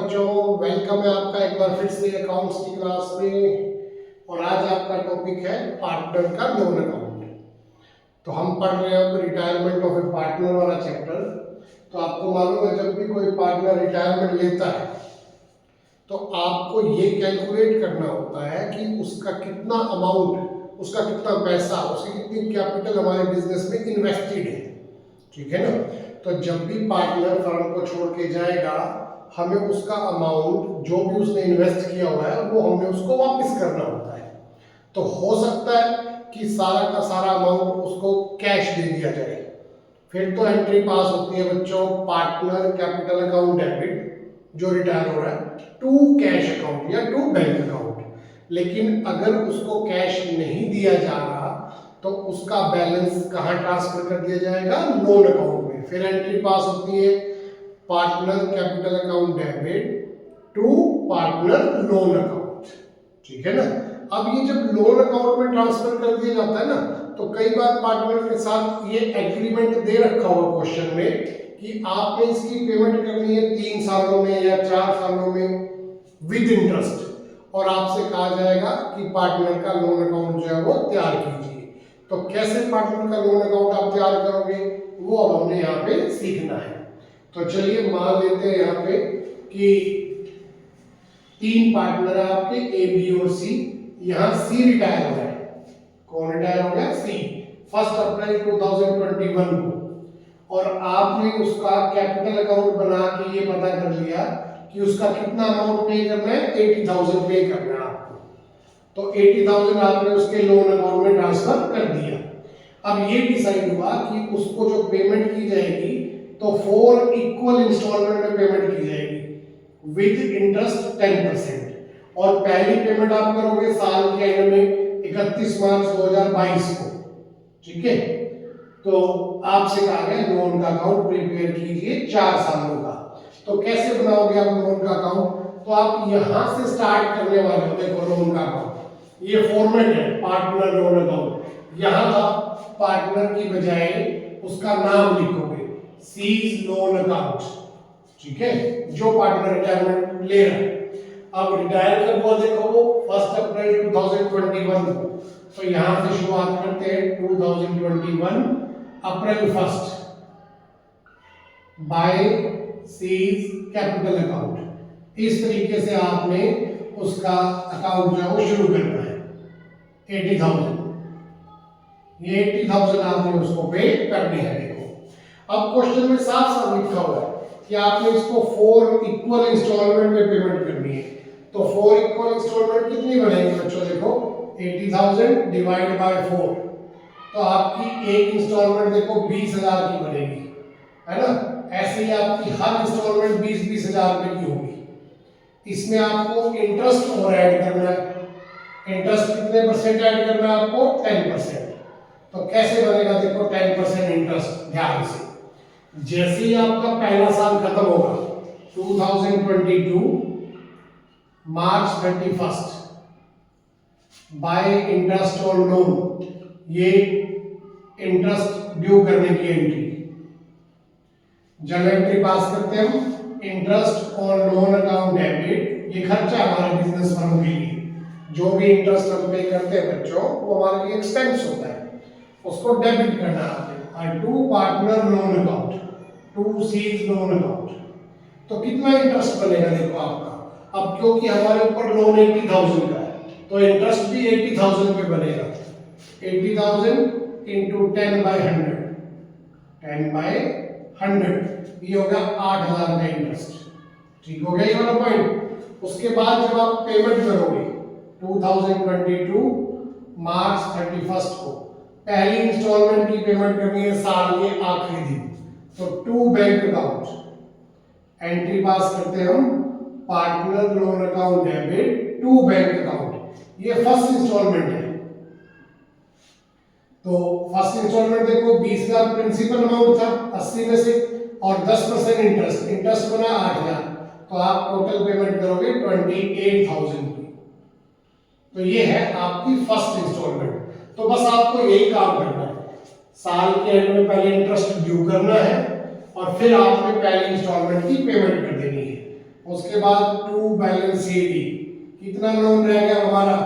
बच्चों, वेलकम है आपका एक बार फिर से अकाउंट्स की क्लास में। और आज आपका टॉपिक है पार्टनर का लोन अकाउंट। तो हम पढ़ रहे हैं अब रिटायरमेंट ऑफ ए पार्टनर वाला चैप्टर। तो आपको मालूम है जब भी कोई पार्टनर रिटायरमेंट लेता है तो आपको ये कैलकुलेट करना होता है कि उसका कितना अमाउंट, उसका कितना पैसा, उसकी कितनी कैपिटल हमारे बिजनेस में इन्वेस्टेड है। ठीक है ना। तो जब भी पार्टनर फर्म को छोड़ के जाएगा हमें उसका अमाउंट जो भी उसने इन्वेस्ट किया हुआ है वो हमें उसको वापस करना होता है। तो हो सकता है कि सारा का सारा अमाउंट उसको कैश दे दिया जाए, फिर तो एंट्री पास होती है बच्चों पार्टनर कैपिटल अकाउंट डेबिट जो रिटायर हो रहा है टू कैश अकाउंट या टू बैंक अकाउंट। लेकिन अगर उसको कैश नहीं दिया जा रहा तो उसका बैलेंस कहाँ ट्रांसफर कर दिया जाएगा? लोन अकाउंट में। फिर एंट्री पास होती है partner capital account debit to partner loan account. ठीक है ना। अब ये जब लोन अकाउंट में ट्रांसफर कर दिया जाता है ना तो कई बार पार्टनर के साथ ये एग्रीमेंट दे रखा हुआ क्वेश्चन में कि आपने इसकी पेमेंट करनी है 3 सालों में या 4 सालों में विद इंटरेस्ट, और आपसे कहा जाएगा कि पार्टनर का लोन अकाउंट जो है वो तैयार कीजिए। तो कैसे पार्टनर का लोन अकाउंट आप तैयार करोगे वो अब हमने यहाँ पे सीखना है। तो चलिए मान लेते हैं यहाँ पे कि 3 पार्टनर है आपके ए, बी और सी। यहाँ सी रिटायर हो गया। कौन रिटायर हो गया? सी। 1 अप्रैल 2021 को। और आपने उसका कैपिटल अकाउंट बना के ये पता कर लिया कि उसका कितना अमाउंट पे करना है? 80,000 पे करना है आपको। तो 80,000 आपने उसके लोन अकाउंट में ट्रांसफर कर दिया। अब ये डिसाइड हुआ कि उसको जो पेमेंट की जाएगी तो 4 इक्वल इंस्टॉलमेंट में पेमेंट की जाएगी विद इंटरेस्ट 10%। और पहली पेमेंट आप करोगे साल के एंड में 31 मार्च 2022 को। ठीक है। तो आपसे कहा गया लोन का अकाउंट प्रिपेयर कीजिए 4 सालों का। तो कैसे बनाओगे आप लोन का अकाउंट? तो आप यहां से स्टार्ट करने वाले हो। देखो लोन का अकाउंट ये फॉर्मेट है पार्टनर लोन अकाउंट। यहां आप पार्टनर की बजाय उसका नाम लिखोगे सीज लोन अकाउंट। ठीक है। जो पार्टनर रिटायरमेंट ले रहा है। अब रिटायर कब हुआ देखो वो 1 अप्रैल 2021 को। तो यहां से शुरुआत करते हैं 2021 अप्रैल 1 बाय सीज कैपिटल अकाउंट। इस तरीके से आपने उसका अकाउंट जो है वो शुरू करना है। 80,000 ये 80,000 आपने उसको पे करनी है। देखो अब क्वेश्चन में साफ साफ लिखा हुआ है कि आपने इसको 4 इक्वल इंस्टॉलमेंट में पेमेंट करनी है। तो 4 इक्वल इंस्टॉलमेंट कितनी बनेगी बच्चों? देखो 80,000 डिवाइड बाय 4। तो आपकी एक इंस्टॉलमेंट देखो 20,000 की बनेगी, है ना। ऐसे ही आपकी हर इंस्टॉलमेंट 20-20 हजार रुपए की होगी। इसमें आपको इंटरेस्ट और ऐड करना है। इंटरेस्ट कितने परसेंट ऐड करना है आपको? 10%। तो कैसे बनेगा देखो 10% इंटरेस्ट? ध्यान से जैसे ही आपका पहला साल खत्म होगा 2022 मार्च 31 बाय इंटरेस्ट और लोन, ये इंटरेस्ट ड्यू करने की एंट्री। जब एंट्री पास करते हैं हम इंटरेस्ट और लोन अकाउंट डेबिट, ये खर्चा हमारे बिजनेस फर्म के लिए। जो भी इंटरेस्ट हम पे करते हैं बच्चों वो हमारे लिए एक्सपेंस होता है, उसको डेबिट करना है to partner loan account, to C's loan account. तो कितना इंटरेस्ट बनेगा देखो आपका। अब क्योंकि हमारे ऊपर लोन 80,000 का है तो इंटरेस्ट भी 80,000 पे बनेगा। 80,000 इंटू 10/100, 10/100 ये होगा 8,000 का इंटरेस्ट। ठीक हो गया ये वाला पॉइंट। उसके बाद जब आप पेमेंट करोगे 2022 मार्च 31 को पहली इंस्टॉलमेंट की पेमेंट करनी है साल के आखिरी दिन। तो to bank account entry pass करते हैं हम partner loan account debit to bank account. ये फर्स्ट इंस्टॉलमेंट है। तो फर्स्ट इंस्टॉलमेंट देखो 20,000 प्रिंसिपल अमाउंट था 80 में से और 10% इंटरेस्ट। इंटरेस्ट बना 8,000। तो आप टोटल पेमेंट करोगे 28,000 की। तो ये है आपकी फर्स्ट इंस्टॉलमेंट। तो बस आपको यही काम करना है, साल के एंड में पहले इंटरेस्ट ड्यू करना है और फिर आपने पहली इंस्टॉलमेंट की पेमेंट कर देनी है। उसके बाद टू बैलेंस सी डी, कितना लोन रह गया हमारा,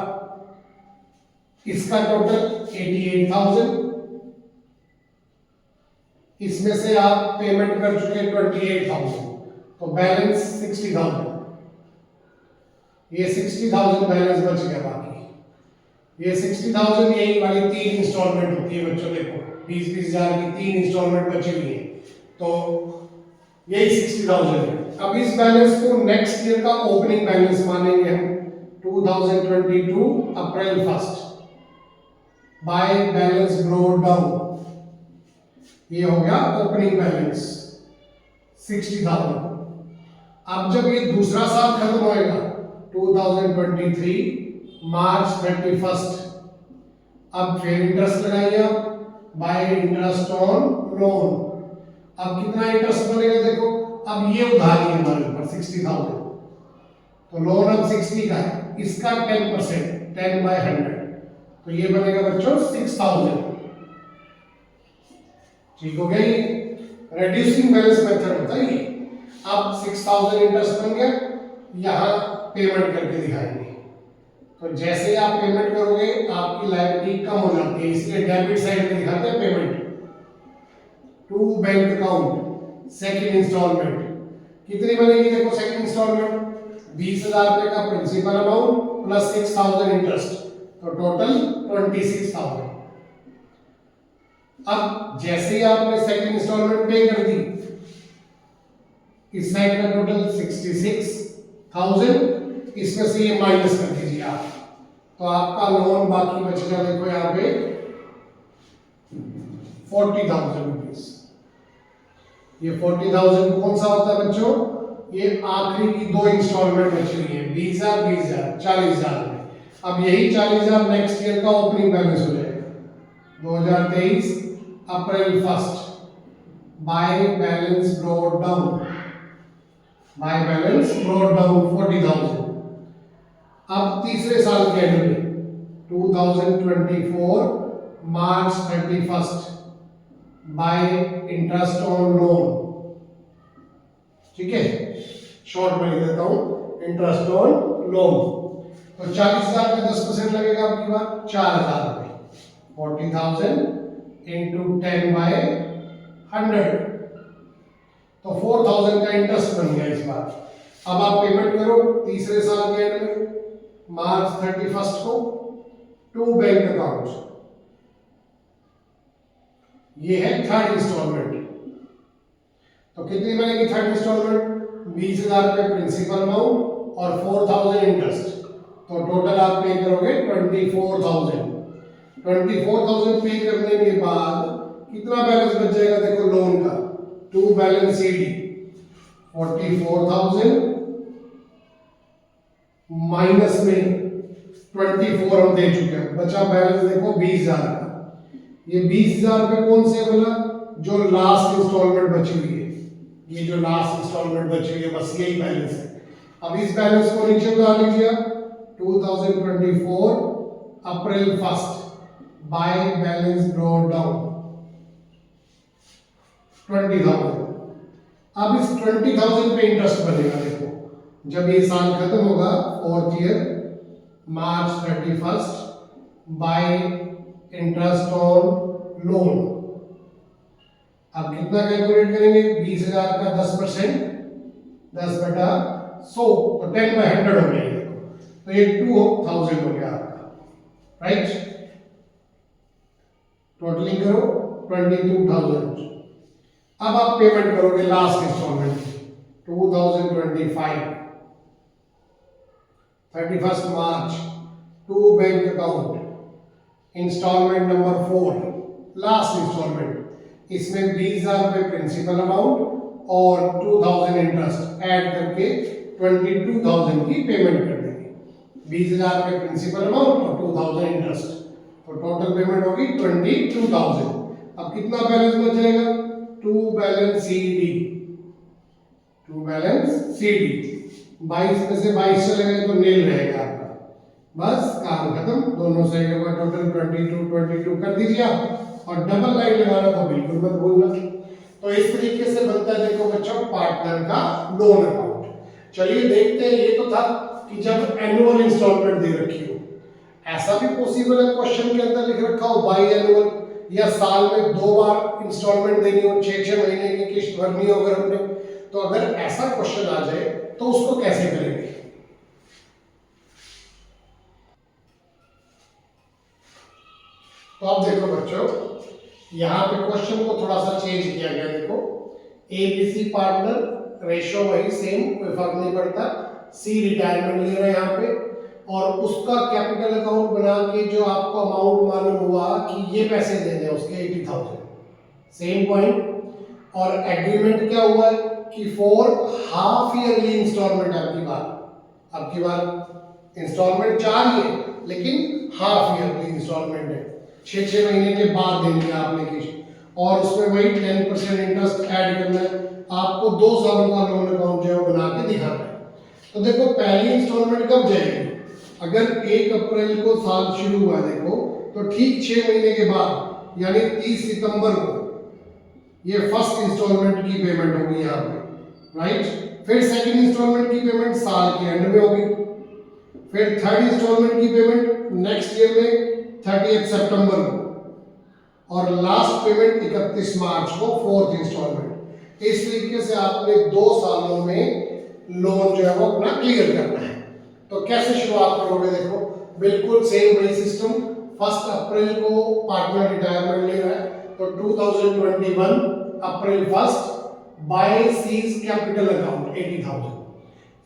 इसका टोटल 88,000, इसमें से आप पेमेंट कर चुके 28,000, तो बैलेंस 60,000, ये 60,000 बैलेंस बच गया। बाकी ये 60,000 यही वाली 3 इंस्टॉलमेंट होती है बच्चों, देखो 20-20 हजार की 3 इंस्टॉलमेंट बची हुई है, तो यही 60,000 है। अब इस बैलेंस को नेक्स्ट ईयर का ओपनिंग बैलेंस मानेंगे हम, 2022 अप्रैल 1 बाय बैलेंस ब्रोड डाउन, ये हो गया ओपनिंग बैलेंस 60,000। अब जब ये दूसरा साल खत्म होएगा 2023 मार्च 31, अब फिर इंटरेस्ट लगाइए बाय इंटरेस्ट ऑन लोन। अब कितना इंटरेस्ट बनेगा देखो, अब ये उधारी है हमारे ऊपर 60,000, तो लोन अब 60 का है, इसका 10%, 10/100, तो ये बनेगा बच्चों 6,000। ठीक हो गया, ये रेड्यूसिंग बैलेंस मेथड होता है ये। अब 6,000 इंटरेस्ट बन गया, यहां पेमेंट करके दिखाएंगे, तो जैसे आप पेमेंट करोगे आपकी लायबिलिटी कम हो जाती है, इसलिए डेबिट साइड पे दिखाते हैं payment. To bank account second instalment कितनी बनेगी देखो, सेकंड इंस्टॉलमेंट 20,000 रुपए का प्रिंसिपल अमाउंट प्लस 6,000 इंटरेस्ट, तो टोटल 26,000। अब जैसे ही आपने सेकंड इंस्टॉलमेंट पे कर दी, इस साइड का टोटल 66,000, इसमें से ये माइनस कर दीजिए आप, तो आपका लोन बाकी बचेगा देखो यहाँ पे 40,000 रुपीज। ये 40,000 कौन सा होता है बच्चों, ये आखिरी की 2 इंस्टॉलमेंट बची हुई है, 20,000 20,000 40,000 में। अब यही 40,000 नेक्स्ट ईयर का ओपनिंग बैलेंस हो जाएगा 2023 अप्रैल 1 by balance broad down, by balance broad down 40,000। अब तीसरे साल के एंड में 2024 मार्च 31 बाय इंटरेस्ट ऑन लोन, ठीक है, शॉर्ट में लिख देता हूं इंटरेस्ट ऑन लोन। तो 40,000 का 10% लगेगा आपकी बात 4,000 रुपए, 40,000 इंटू 10/100, तो 4,000 का इंटरेस्ट बन गया इस बार। अब आप पेमेंट करो तीसरे साल के एंड में मार्च 31 को टू बैंक अकाउंट, ये है थर्ड इंस्टॉलमेंट, तो कितनी बनेगी थर्ड इंस्टॉलमेंट, 20,000 रुपए प्रिंसिपल अमाउंट और 4,000 इंटरेस्ट, तो टोटल आप पे करोगे 24,000। 24,000 पे करने के बाद कितना बैलेंस बच जाएगा देखो लोन का, टू बैलेंस सीडी 44,000 माइनस में 24 हम दे चुके हैं, बचा बैलेंस देखो 20,000 का। ये 20,000 रुपए कौन से बोला, जो लास्ट इंस्टॉलमेंट बची हुई है, ये जो लास्ट इंस्टॉलमेंट बची हुई है बस यही बैलेंस है। अब इस बैलेंस को नीचे उतार लीजिए 2024 अप्रैल 1 बाय बैलेंस ब्रोड डाउन 20,000। अब इस 20,000 पे इंटरेस्ट बनेगा देखो, जब ये साल खत्म होगा fourth year March 31 bye interest on loan. अब कितना कैलकुलेट करेंगे, 20,000 का 10%, 10/100, तो 10/100 हो गया, तो ये 2,000 हो गया आपका, राइट। टोटलिंग करो 22,000। अब आप पेमेंट करोगे लास्ट इंस्टॉलमेंट 2025 31 मार्च to bank account instalment number 4, last instalment, इसमें 20,000 रुपए प्रिंसिपल अमाउंट और 2,000 इंटरेस्ट ऐड करके 22,000 की पेमेंट कर देंगे। 20,000 रुपए प्रिंसिपल अमाउंट और 2,000 इंटरेस्ट, तो टोटल पेमेंट होगी 22,000। अब कितना बैलेंस बच जाएगा, to balance CD, to balance CD 22 में से 22 चले गए तो नील रहेगा आपका, बस काम खत्म। दोनों साइड का टोटल 22 कर दीजिए आप, और डबल लाइन लगाना तो बिल्कुल मत भूलना। तो इस तरीके से बनता है देखो बच्चों पार्टनर का लोन अकाउंट। चलिए देखते हैं, ये तो था कि जब एनुअल इंस्टॉलमेंट दे रखी हो, ऐसा भी पॉसिबल है क्वेश्चन के अंदर लिख रखा हो बाई एनुअल, या साल में 2 बार इंस्टॉलमेंट देनी हो, 6-6 महीने की किस्त भरनी हो अगर हमने, तो अगर ऐसा क्वेश्चन आ जाए तो उसको कैसे करेंगे। तो अब देखो बच्चों, यहाँ पे क्वेश्चन को थोड़ा सा चेंज किया गया। देखो एबीसी पार्टनर, रेशो वही सेम, कोई फर्क नहीं पड़ता। सी रिटायरमेंट ले रहे हैं यहाँ पे, और उसका कैपिटल अकाउंट बना के जो आपको अमाउंट मालूम हुआ कि ये पैसे देने हैं उसके 80,000, सेम पॉइंट। और एग्रीमेंट क्या हुआ है कि फॉर हाफ ईयरली इंस्टॉलमेंट, आपकी बार इंस्टॉलमेंट 4 ही है लेकिन हाफ ईयरली इंस्टॉलमेंट है, 6-6 महीने के बाद देंगे आपने किस्त, और उसमें वही 10% इंटरेस्ट ऐड करना है आपको। 2 सालों का लोन अकाउंट जो है बना के दिखाना है। तो देखो पहली इंस्टॉलमेंट कब जाएगी, अगर 1 अप्रैल को साल शुरू हुआ देखो, तो ठीक 6 महीने के बाद यानी 30 सितंबर को ये फर्स्ट इंस्टॉलमेंट की पेमेंट होगी यहाँ पे, राइट। फिर सेकंड इंस्टॉलमेंट की पेमेंट साल के एंड में होगी, फिर थर्ड इंस्टॉलमेंट की पेमेंट नेक्स्ट ईयर में 30 सितंबर को, और लास्ट पेमेंट 31 मार्च को फोर्थ इंस्टॉलमेंट। इस तरीके से आपने 2 सालों में लोन जो है वो अपना क्लियर करना है। तो कैसे शुरुआत करोगे, देखो बिल्कुल सेम वही सिस्टम। 1 अप्रैल को पार्टनर रिटायरमेंट ले रहा है, तो 2021 अप्रैल 1 बाय सीज कैपिटल अकाउंट 80,000,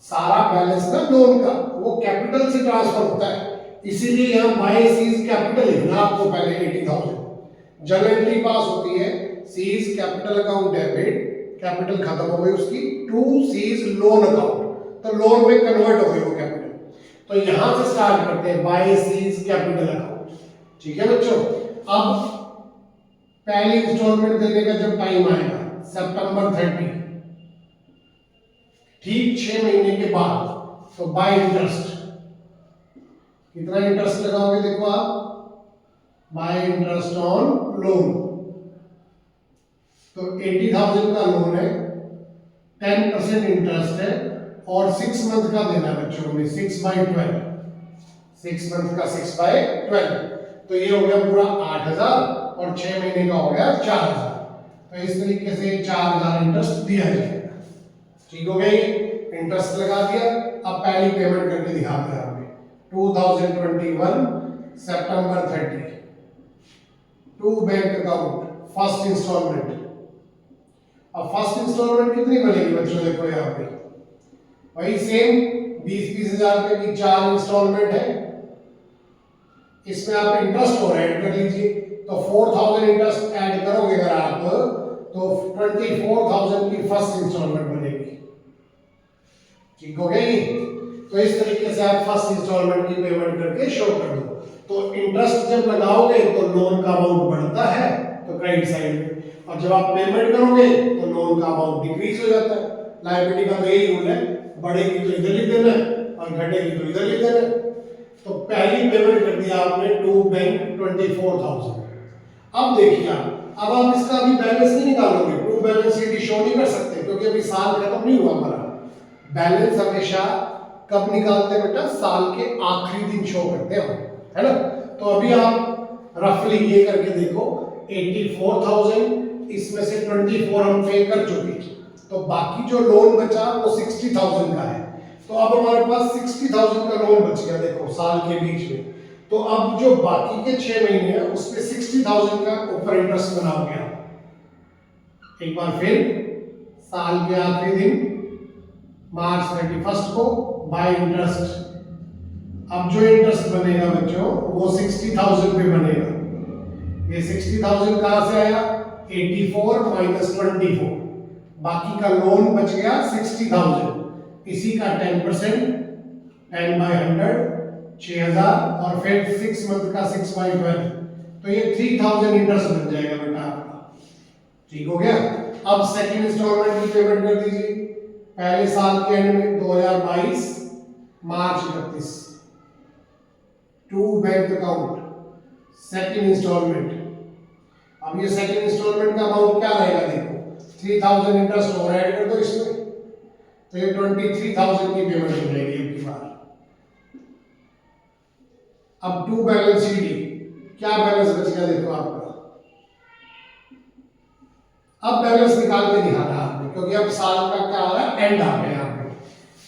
सारा बैलेंस ना लोन का वो कैपिटल से ट्रांसफर होता है, इसीलिए यहाँ बाय सीज कैपिटल लिखना आपको पहले 80,000। जब एंट्री पास होती है seize capital account debit, capital खत्म हो गई उसकी, टू सीज लोन अकाउंट, तो लोन में कन्वर्ट हो गई वो कैपिटल। तो यहां से स्टार्ट करते हैं बाय सीज कैपिटल अकाउंट, ठीक है बच्चों। अब पहली इंस्टॉलमेंट देने का जब टाइम आएगा सितंबर 30, ठीक 6 महीने के बाद, तो बाय इंटरेस्ट कितना इंटरेस्ट लगाओगे, देखो आप बाय इंटरेस्ट ऑन लोन, तो 80,000 का लोन है, 10% इंटरेस्ट है, और 6 मंथ का देना है बच्चों में 6/12, 6 मंथ का 6/12, तो ये हो गया पूरा 8,000, और 6 महीने का हो गया 4,000। तो इस तरीके से 4,000 इंटरेस्ट दिया जाएगा, ठीक हो गया। ये इंटरेस्ट लगा दिया। अब पहली पेमेंट करके दिखा दिया आपने 2021 सितंबर 30 to bank account first instalment. अब फर्स्ट इंस्टॉलमेंट कितनी बनेगी बच्चों, देखो यहाँ पे वही सेम 20-20 हजार रुपए की 4 इंस्टॉलमेंट है, इसमें आप इंटरेस्ट और ऐड कर लीजिए, तो 4,000 इंटरेस्ट ऐड करोगे अगर आप, तो 24,000 की फर्स्ट इंस्टॉलमेंट बनेगी, ठीक हो गई। तो इस तरीके से आप फर्स्ट इंस्टॉलमेंट की पेमेंट करके शो कर दो। तो इंटरेस्ट जब लगाओगे तो लोन का अमाउंट बढ़ता है तो क्रेडिट साइड में, और जब आप पेमेंट करोगे तो लोन का अमाउंट डिक्रीज हो जाता है। लायबिलिटी का तो यही रूल है, बढ़ेगी तो इधर ही देना है और घटेगी तो इधर ही देना है। तो पहली पेमेंट कर दिया आपने टू बैंक 24,000। अब देखिए अब आप इसका अभी बैलेंस नहीं निकालोगे, ट्रू बैलेंस शीट शो नहीं कर सकते क्योंकि अभी साल खत्म नहीं हुआ हमारा। बैलेंस हमेशा कब निकालते हैं बेटा, साल के आखिरी दिन शो करते हैं, है ना। तो अभी आप रफली ये करके देखो 84,000, इसमें से 24 हम पे कर चुके, तो बाकी जो लोन बचा वो 60,000 का है। तो अब हमारे पास 60,000 का लोन बच गया देखो साल के बीच में। तो अब जो बाकी के 6 महीने हैं उस पे 60,000 का ऊपर इंटरेस्ट बनाओगे आप। एक बार फिर साल के आखिरी दिन मार्च 31 को बाय इंटरेस्ट। अब जो इंटरेस्ट बनेगा बच्चों वो 60,000 पे बनेगा। ये 60,000 कहां से आया, 84 माइनस 24, बाकी का लोन बच गया 60,000, इसी का 10%, 10/100 6,000, और फिर 6 मंथ का 6/12, तो ये 3,000 इंटरेस्ट बन जाएगा बेटा आपका, ठीक हो गया। अब सेकंड इंस्टॉलमेंट की पेमेंट कर दीजिए पहले साल के एंड में 2022 मार्च 31, to bank account second instalment. अब ये सेकंड इंस्टॉलमेंट का अमाउंट क्या रहेगा देखो, 3,000 इंटरेस्ट और ऐड कर दो इसमें, तो ये 23,000 की पेमेंट हो जाएगी अब की बार। अब टू बैलेंस शीट, क्या बैलेंस बच गया देखो आपका। अब बैलेंस निकाल के दिखाना आपने, क्योंकि अब साल का क्या आ रहा है, एंड आ गया यहाँ पे।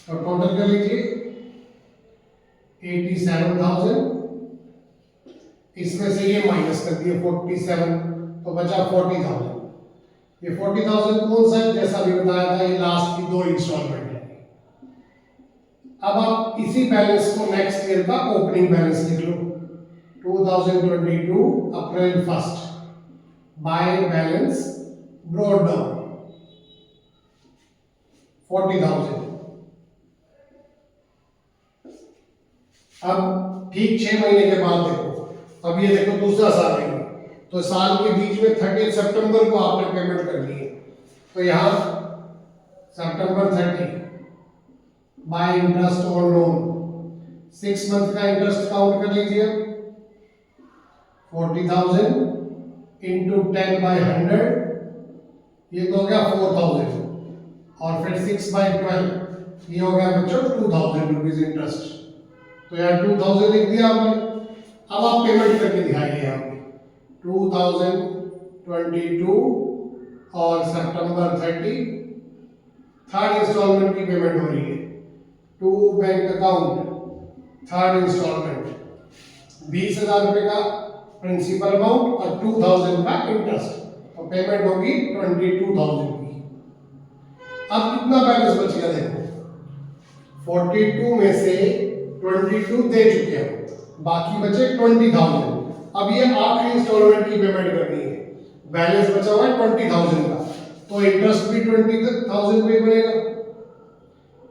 तो टोटल कर लीजिए 87,000, इसमें से ये माइनस कर दिए 47, तो बचा 40,000। ये 40,000 कौन सा है, जैसा भी बताया था, ये लास्ट की 2 इंस्टॉलमेंट है। अब आप इसी बैलेंस को नेक्स्ट ईयर का ओपनिंग बैलेंस लिख लो, 2022 अप्रैल 1 बाय बैलेंस ब्रॉट डाउन 40,000। अब ठीक 6 महीने के बाद देखो, अब ये देखो दूसरा साल है, तो साल के बीच में 30 सितंबर को आपने पेमेंट करनी है, तो यहां सितंबर 30 bye interest on loan, 6 month का इंटरेस्ट काउंट कर लीजिए, 40,000 इंटू 10 बाय 100, ये तो हो गया 4,000, और फिर 6 बाय 12, ये हो गया बच्चों 2,000 रुपीज इंटरेस्ट। तो यार 2,000 लिख दिया आपने। अब आप पेमेंट करके दिखाइए यहाँ पे 2022 और सितंबर 30 थर्ड इंस्टॉलमेंट की पेमेंट हो रही है, to bank account third instalment 20,000 रुपए का प्रिंसिपल अमाउंट और 2,000 का इंटरेस्ट, तो पेमेंट होगी 22,000 की। अब कितना बैलेंस बच गया देखो, 42 में से 22 दे चुके हैं, बाकी बचे 20,000। अब ये आखिरी इंस्टॉलमेंट की पेमेंट करनी है, बैलेंस बचा हुआ है 20,000 का, तो इंटरेस्ट भी 20,000 पे बनेगा।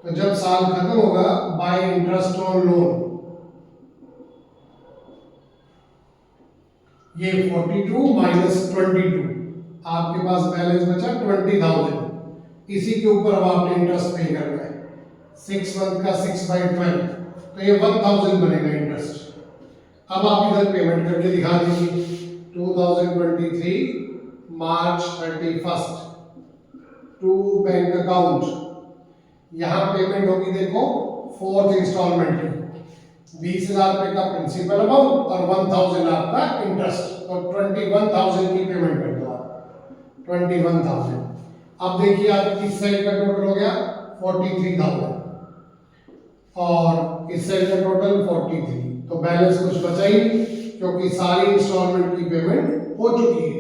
तो जब साल खत्म होगा, बाय इंटरेस्ट ऑन लोन, ये 42 माइनस 22, आपके पास बैलेंस बचा 20,000। इसी के ऊपर अब आपने इंटरेस्ट पे करना है, 6 मंथ का 6 बाई 12, तो ये 1,000 बनेगा इंटरेस्ट। अब आप इधर पेमेंट करके दिखा दीजिए, 2023 मार्च 31 टू बैंक अकाउंट, यहां पेमेंट होगी देखो 4th इंस्टॉलमेंट की, 20,000 रुपए का प्रिंसिपल अमाउंट और 1,000 आपका इंटरेस्ट, तो 21,000 की पेमेंट कर दो आप, 21,000। अब देखिए आप इस साइड का टोटल हो गया 43,000 और इस साइड का टोटल 43, तो बैलेंस कुछ बचा ही नहीं, क्योंकि सारी इंस्टॉलमेंट की पेमेंट हो चुकी है।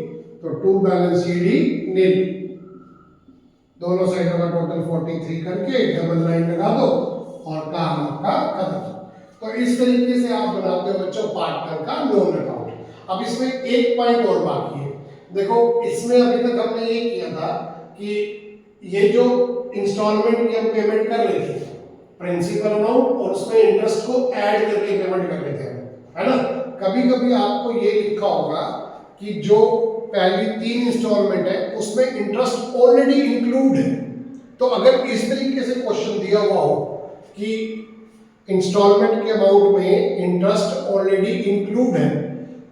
तो टू बैलेंस शीट नील, दोनों साइडों का टोटल 43 करके डबल लाइन लगा दो और काम आपका खत्म। तो इस तरीके से आप बनाते हो बच्चों पार्टनर का लोन अकाउंट। अब इसमें एक पॉइंट और बाकी है, देखो इसमें अभी तक हमने ये किया था कि ये जो इंस्टॉलमेंट की हम पेमेंट कर रहे थे, प्रिंसिपल अमाउंट और उसमें इंटरेस्ट को ऐड करके पेमेंट कर रहे थे, है ना। कभी कभी आपको ये लिखा होगा कि जो पहली 3 इंस्टॉलमेंट है उसमें इंटरेस्ट ऑलरेडी इंक्लूड है। तो अगर इस तरीके से क्वेश्चन दिया हुआ हो कि इंस्टॉलमेंट के अमाउंट में इंटरेस्ट ऑलरेडी इंक्लूड है,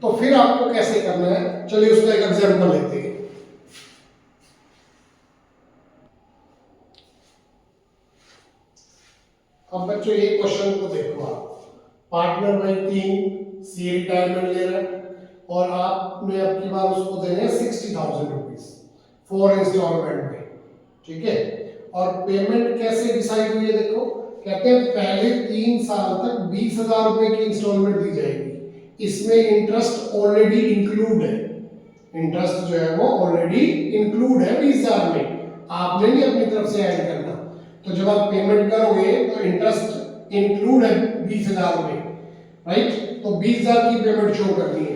तो फिर आपको कैसे करना है, चलिए उसका एक एग्जांपल लेते हैं। अब बच्चों ये क्वेश्चन को देखो, आप पार्टनर भाई 3 सी रिटायरमेंट ले रहे हैं और आपने अब की बार उसको देने हैं 60,000 रुपीज 4 इंस्टॉलमेंट में, ठीक है। और पेमेंट कैसे डिसाइड हुई है देखो, कहते हैं पहले 3 साल तक 20,000 रुपए की इंस्टॉलमेंट दी जाएगी, इसमें इंटरेस्ट ऑलरेडी इंक्लूड है, इंटरेस्ट जो है वो ऑलरेडी इंक्लूड है 20,000 में, आपने नहीं अपनी तरफ से ऐड करना। तो जब आप पेमेंट करोगे तो इंटरेस्ट इंक्लूड है 20,000 में, राइट, तो 20,000 की पेमेंट शो करनी है।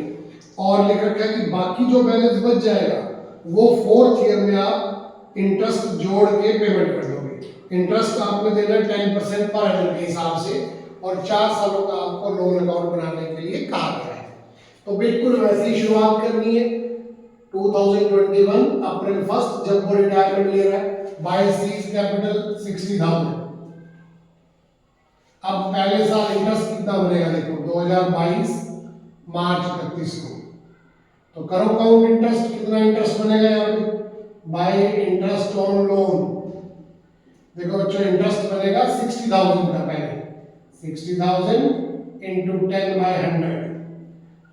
और लिख रखा है कि बाकी जो बैलेंस बच जाएगा वो 4th ईयर में आप इंटरेस्ट जोड़ के पेमेंट कर दोगे। इंटरेस्ट आपने देना है 10% पर एनम के हिसाब से, और 4 सालों का आपको लोन अकाउंट बनाने के लिए कहा गया है। तो बिल्कुल वैसे ही शुरुआत करनी है, 2021 अप्रैल 1 जब वो रिटायरमेंट ले रहा है, बाय सीज कैपिटल 60,000। अब पहले साल इंटरेस्ट कितना बनेगा देखो, 2022 मार्च 31 को, तो करो काउंट इंटरेस्ट, कितना इंटरेस्ट बनेगा यहाँ पे, बाय इंटरेस्ट ऑन लोन देखो बच्चों इंटरेस्ट बनेगा 60,000 का, पहले 60,000 इंटू 10/100,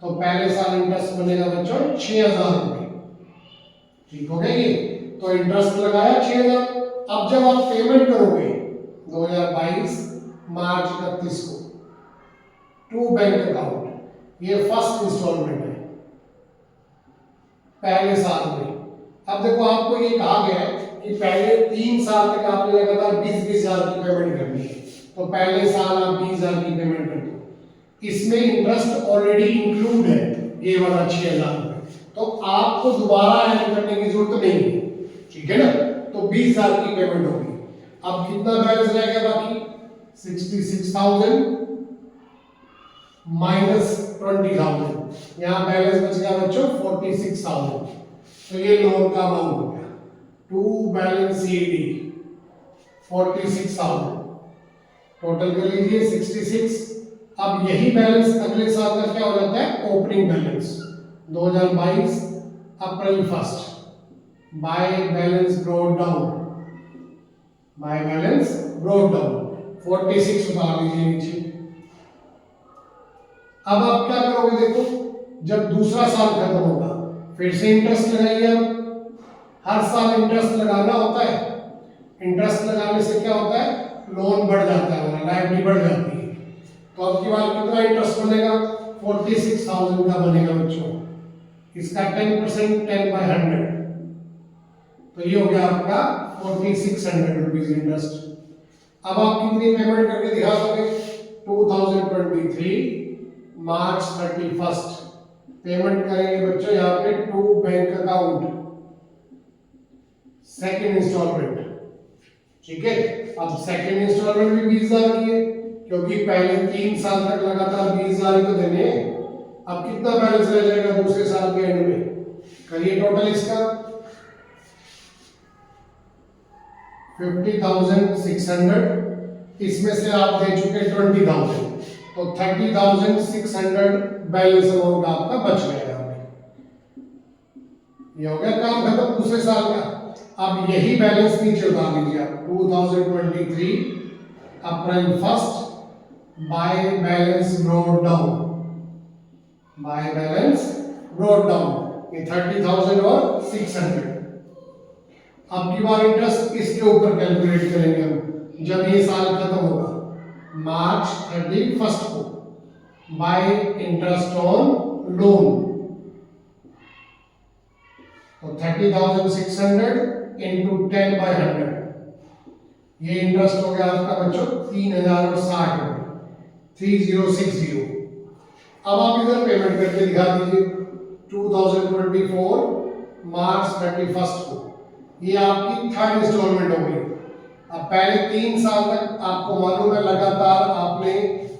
तो पहले साल इंटरेस्ट बनेगा बच्चों 6,000 रुपये। ठीक हो गया ये, तो इंटरेस्ट लगाया 6,000। अब जब आप पेमेंट करोगे 2022 मार्च 31 को टू बैंक अकाउंट, ये फर्स्ट इंस्टॉलमेंट है पहले साल में। अब देखो आपको ये कहा गया है कि पहले 3 साल तक आपने लगातार 20-20 हजार की पेमेंट करनी है, तो पहले साल आप 20,000 की पेमेंट कर दो। इसमें इंटरेस्ट ऑलरेडी इंक्लूड है ये वाला 6,000 रुपये, तो आपको दोबारा ऐड करने की जरूरत नहीं है। ठीक है ना, तो 20,000 की पेमेंट होगी। अब कितना बैलेंस रह गया बाकी? 66,000 माइनस 20,000, यहाँ बैलेंस बच गया बच्चों 46,000। तो ये लोन का अमाउंट हो गया टू बैलेंस सीडी 46,000, टोटल कर लीजिए 66। अब यही बैलेंस अगले साल का क्या हो जाता है? Opening balance 2022 April 1 by balance brought down, by balance brought down 46 उतार लीजिए नीचे। अब आप क्या करोगे? देखो जब दूसरा साल खत्म होगा फिर से इंटरेस्ट लगाइए। अब हर साल इंटरेस्ट लगाना होता है, इंटरेस्ट लगाने से क्या होता है? लोन बढ़ जाता है, लायबिलिटी बढ़ जाती है। तो अब की बार कितना इंटरेस्ट बनेगा? 46,000 का बनेगा बच्चों। इसका 10% 10/100, तो ये हो गया आपका 4600 रुपीज इंटरेस्ट। अब आप कितनी पेमेंट करके दिखा दोगे? 2023 मार्च 31 पेमेंट करेंगे बच्चों यहाँ पे to bank account second instalment. ठीक है, अब सेकेंड इंस्टॉलमेंट भी 20,000 की है, क्योंकि पहले 3 साल तक लगातार 20,000 ही तो देने। अब कितना बैलेंस रह जाएगा दूसरे साल के एंड में? करिए टोटल इसका 50,600, इसमें से आप दे चुके 20,000, तो 30,600 बैलेंस अमाउंट आपका बच गया यहाँ पे। ये हो गया काम खत्म दूसरे साल का। अब यही बैलेंस नीचे उतार लीजिए आप 2023 अप्रैल 1 by balance brought down, by balance brought down ये 30,000 और 600। अब की बार इंटरेस्ट इसके ऊपर कैलकुलेट करेंगे हम जब ये साल खत्म होगा मार्च 31 को बाय इंटरेस्ट ऑन लोन, तो 30,600 इंटू 10/100, ये इंटरेस्ट हो गया आपका बच्चों 3,060 रुपये 3060। अब आप इधर पेमेंट करके दिखा दीजिए 2024 मार्च 31 को, ये आपकी थर्ड इंस्टॉलमेंट हो गई। अब पहले 3 साल तक आपको मालूम है लगातार आपने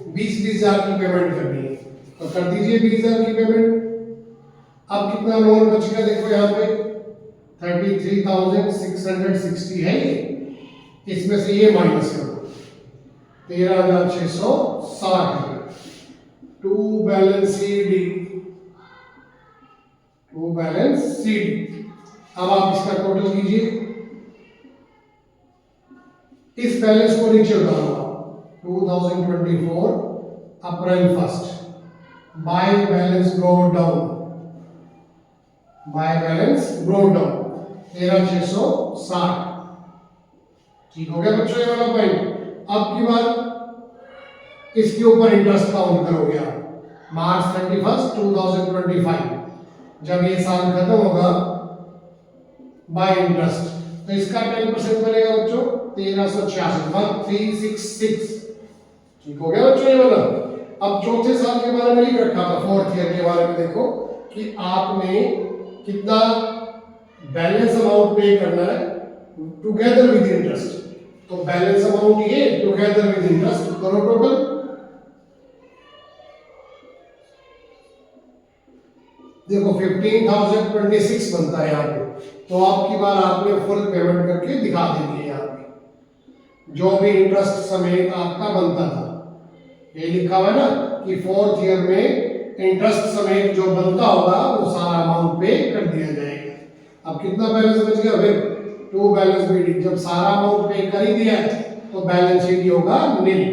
20-20 हजार की पेमेंट करनी है, तो कर दीजिए 20,000 की पेमेंट। अब कितना लोन बच गया? देखो यहाँ पे 33,660 है ये, इसमें से ये माइनस करो 13,660 to balance CD, to balance CD. अब आप इसका टोटल कीजिए, इस बैलेंस को नीचे उतारो 2024 अप्रैल 1 by balance brought down, by balance brought down 13,660। ठीक हो गया बच्चों ये वाला पॉइंट। अब की बार इसके ऊपर इंटरेस्ट काउंट करोगे आप मार्च 31 2025 जब ये साल खत्म होगा बाय इंटरेस्ट, तो इसका 10% बनेगा बच्चों 1366। ठीक हो गया बच्चों ये वाला। अब चौथे साल के बारे में लिख रखा था, फोर्थ ईयर के बारे में देखो कि आपने कितना बैलेंस अमाउंट पे करना है टुगेदर विद इंटरेस्ट। तो बैलेंस अमाउंट ये टुगेदर विद इंटरेस्ट करो टोटल, देखो 15,026 बनता है यहाँ पे। तो आपकी बार आपने फुल पेमेंट करके दिखा देनी है यहाँ पे जो भी इंटरेस्ट समेत आपका बनता था। ये लिखा हुआ है ना कि फोर्थ ईयर में इंटरेस्ट समेत जो बनता होगा वो सारा अमाउंट पे कर दिया जाएगा। अब कितना बैलेंस बच गया? फिर टू बैलेंस बीडिंग, जब सारा अमाउंट पे कर ही दिया है तो बैलेंस शीट ही होगा नील।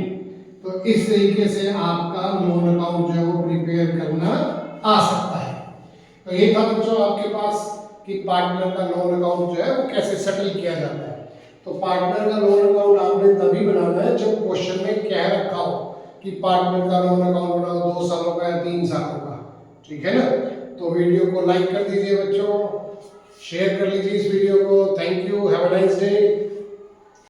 तो इस तरीके से आपका लोन अकाउंट जो है वो प्रिपेयर करना आ सकता है। तो ये था बच्चों आपके पास कि पार्टनर का लोन अकाउंट जो है वो कैसे सेटल किया जाता है। तो पार्टनर का लोन अकाउंट आपने तभी बनाना है जब क्वेश्चन में कह रखा हो कि पार्टनर का लोन अकाउंट बनाओ 2 सालों का या 3 सालों का, ठीक है ना। तो वीडियो को लाइक कर दीजिए बच्चों, शेयर कर लीजिए इस वीडियो को। Thank you, have a nice day.